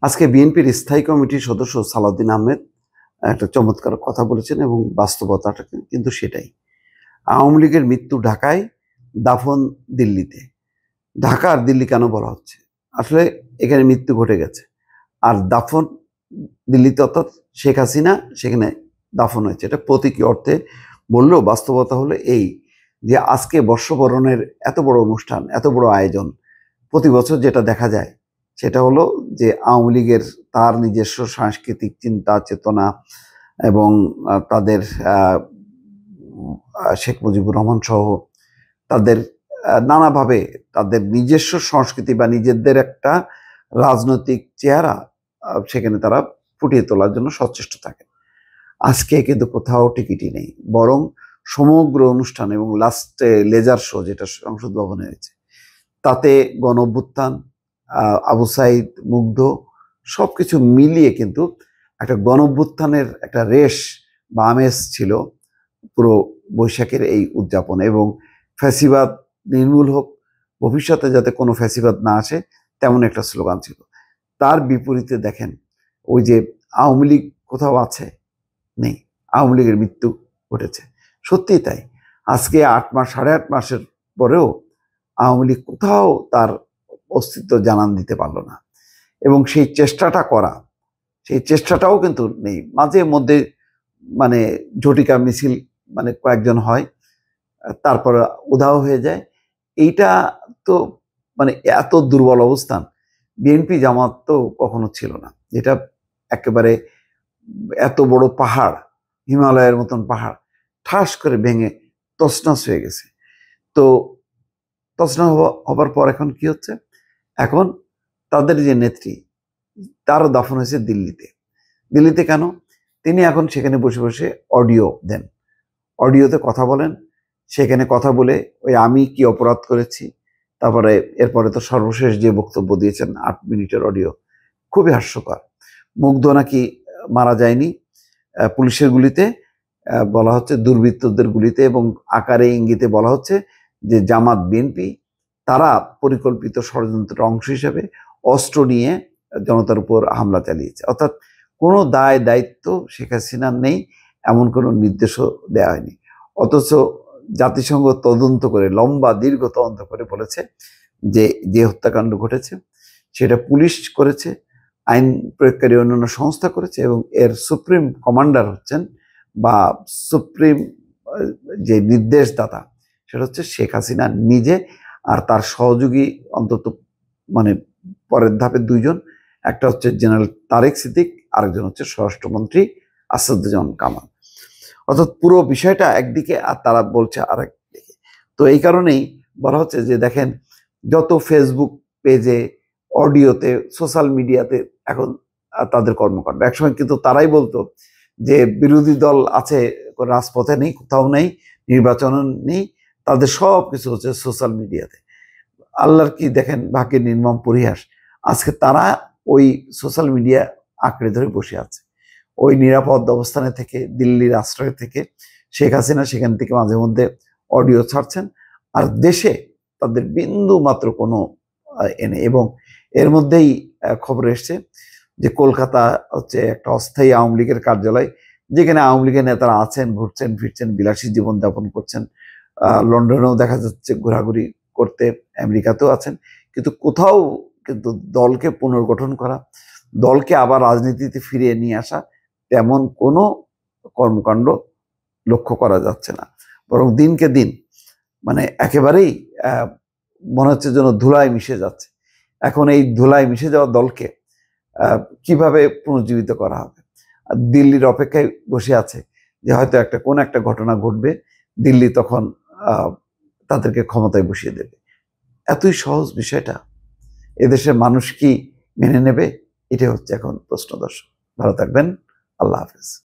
আজকে বিএনপির স্থায়ী কমিটির সদস্য সালাউদ্দিন আহমেদ একটা চমৎকার কথা বলেছেন এবং বাস্তবতাটা কিন্তু সেটাই। আওয়ামী লীগের মৃত্যু ঢাকায়, দাফন দিল্লিতে। ঢাকা আর দিল্লি কেন বলা হচ্ছে? আসলে এখানে মৃত্যু ঘটে গেছে, আর দাফন দিল্লিতে, অর্থাৎ শেখ হাসিনা সেখানে দাফন হয়েছে। এটা প্রতীকী অর্থে বললেও বাস্তবতা হলো এই যে আজকে বর্ষবরণের এত বড় অনুষ্ঠান, এত বড় আয়োজন প্রতি বছর যেটা দেখা যায় সেটা হলো যে আওয়ামী লীগের তার নিজস্ব সাংস্কৃতিক চিন্তা চেতনা এবং তাদের শেখ মুজিবুর রহমান সহ তাদের নানাভাবে তাদের নিজস্ব সংস্কৃতি বা নিজেদের একটা রাজনৈতিক চেহারা সেখানে তারা ফুটিয়ে তোলার জন্য সচেষ্ট থাকে। আজকে কিন্তু কোথাও টিকিটই নেই, বরং সমগ্র অনুষ্ঠান এবং লাস্টে লেজার শো যেটা সংসদ ভবনে হয়েছে তাতে গণ অভ্যুত্থান, আবু সাইদ, মুগ্ধ সবকিছু মিলিয়ে কিন্তু একটা গণ অভ্যুত্থানের একটা রেশ বা আমেজ ছিল পুরো বৈশাখের এই উদযাপন। এবং ফ্যাসিবাদ নির্মূল হোক, ভবিষ্যতে যাতে কোনো ফ্যাসিবাদ না আসে, তেমন একটা স্লোগান ছিল। তার বিপরীতে দেখেন, ওই যে আওয়ামী লীগ কোথাও আছে? নেই। আওয়ামী লীগের মৃত্যু ঘটেছে, সত্যিই তাই। আজকে 8 মাস, 8.5 মাসের পরেও আওয়ামী লীগ কোথাও তার অস্তিত্ব জানান দিতে পারলো না। এবং সেই চেষ্টাটা করা, সেই চেষ্টাটাও কিন্তু নেই। মাঝে মধ্যে মানে ঝটিকা মিছিল মানে কয়েকজন হয়, তারপর উধাও হয়ে যায়। এইটা তো মানে এত দুর্বল অবস্থান বিএনপি জামাত তো কখনো ছিল না, যেটা একেবারে এত বড় পাহাড়, হিমালয়ের মতন পাহাড় ঠাস করে ভেঙে তছনছ হয়ে গেছে। তো তছনছ হবার পর এখন কি হচ্ছে? এখন তাদের যে নেত্রী, তারও দাফন হয়েছে দিল্লিতে। দিল্লিতে কেন? তিনি এখন সেখানে বসে বসে অডিও দেন, অডিওতে কথা বলেন। সেখানে কথা বলে ওই আমি কি অপরাধ করেছি, তারপরে এরপরে তো সর্বশেষ যে বক্তব্য দিয়েছেন 8 মিনিটের অডিও, খুবই হাস্যকর। মুগ্ধ নাকি মারা যায়নি পুলিশের গুলিতে, বলা হচ্ছে দুর্বৃত্তদের গুলিতে, এবং আকারে ইঙ্গিতে বলা হচ্ছে যে জামাত বিএনপি তারা পরিকল্পিত ষড়যন্ত্রের অংশ হিসেবে অস্ত্র নিয়ে জনতার উপর হামলা চালিয়েছে। অর্থাৎ কোনো দায় দায়িত্ব শেখ হাসিনার নেই, এমন কোনো নির্দেশও দেওয়া হয়নি। অথচ জাতিসংঘ তদন্ত করে, লম্বা দীর্ঘ তদন্ত করে বলেছে যে যে হত্যাকাণ্ড ঘটেছে সেটা পুলিশ করেছে, আইন প্রয়োগকারী অন্যান্য সংস্থা করেছে, এবং এর সুপ্রিম কমান্ডার হচ্ছেন বা সুপ্রিম যে নির্দেশদাতা সেটা হচ্ছে শেখ হাসিনা নিজে, আর তার সহযোগী অন্তত মানে পরের ধাপে 2 জন। একটা হচ্ছে জেনারেল তারেক সিদ্দিক, আরেকজন হচ্ছে স্বরাষ্ট্রমন্ত্রী আসাদুজ্জামান কামাল। অর্থাৎ পুরো বিষয়টা একদিকে আর তারা বলছে আরেক দিকে। তো এই কারণেই বলা হচ্ছে যে দেখেন, যত ফেসবুক পেজে, অডিওতে, সোশ্যাল মিডিয়াতে এখন তাদের কর্মকাণ্ড। একসময় কিন্তু তারাই বলতো যে বিরোধী দল আছে, রাজপথে নেই, কোথাও নেই, নির্বাচন নেই, তাদের সব কিছু হচ্ছে সোশ্যাল মিডিয়াতে। আল্লাহর কি দেখেন ভাগ্যের নির্মম পরিহাস, আজকে তারা ওই সোশ্যাল মিডিয়া আঁকড়ে ধরে বসে আছে। ওই নিরাপদ অবস্থানে থেকে, দিল্লির আশ্রয় থেকে শেখ হাসিনা সেখান থেকে মাঝে মধ্যে অডিও ছাড়ছেন, আর দেশে তাদের বিন্দু মাত্র কোনো এনে। এবং এর মধ্যেই খবর এসছে যে কলকাতা হচ্ছে একটা অস্থায়ী আওয়ামী লীগের কার্যালয়, যেখানে আওয়ামী লীগের নেতারা আছেন, ঘুরছেন ফিরছেন, বিলাসী জীবনযাপন করছেন। লন্ডনেও দেখা যাচ্ছে ঘোরাঘুরি করতে, আমেরিকাতেও আছেন, কিন্তু কোথাও কিন্তু দলকে পুনর্গঠন করা, দলকে আবার রাজনীতিতে ফিরিয়ে নিয়ে আসা তেমন কোনো কর্মকাণ্ড লক্ষ্য করা যাচ্ছে না। বরং দিনকে দিন মানে একেবারেই মনে হচ্ছে যেন ধুলায় মিশে যাচ্ছে। এখন এই ধুলায় মিশে যাওয়া দলকে কিভাবে পুনর্জীবিত করা হবে? দিল্লির অপেক্ষায় বসে আছে যে হয়তো কোন একটা ঘটনা ঘটবে, দিল্লি তখন তাদেরকে ক্ষমতায় বসিয়ে দেবে। এতই সহজ বিষয়টা, এদেশের মানুষ কি মেনে নেবে? এটা হচ্ছে এখন প্রশ্ন। দর্শক ভালো থাকবেন, আল্লাহ হাফেজ।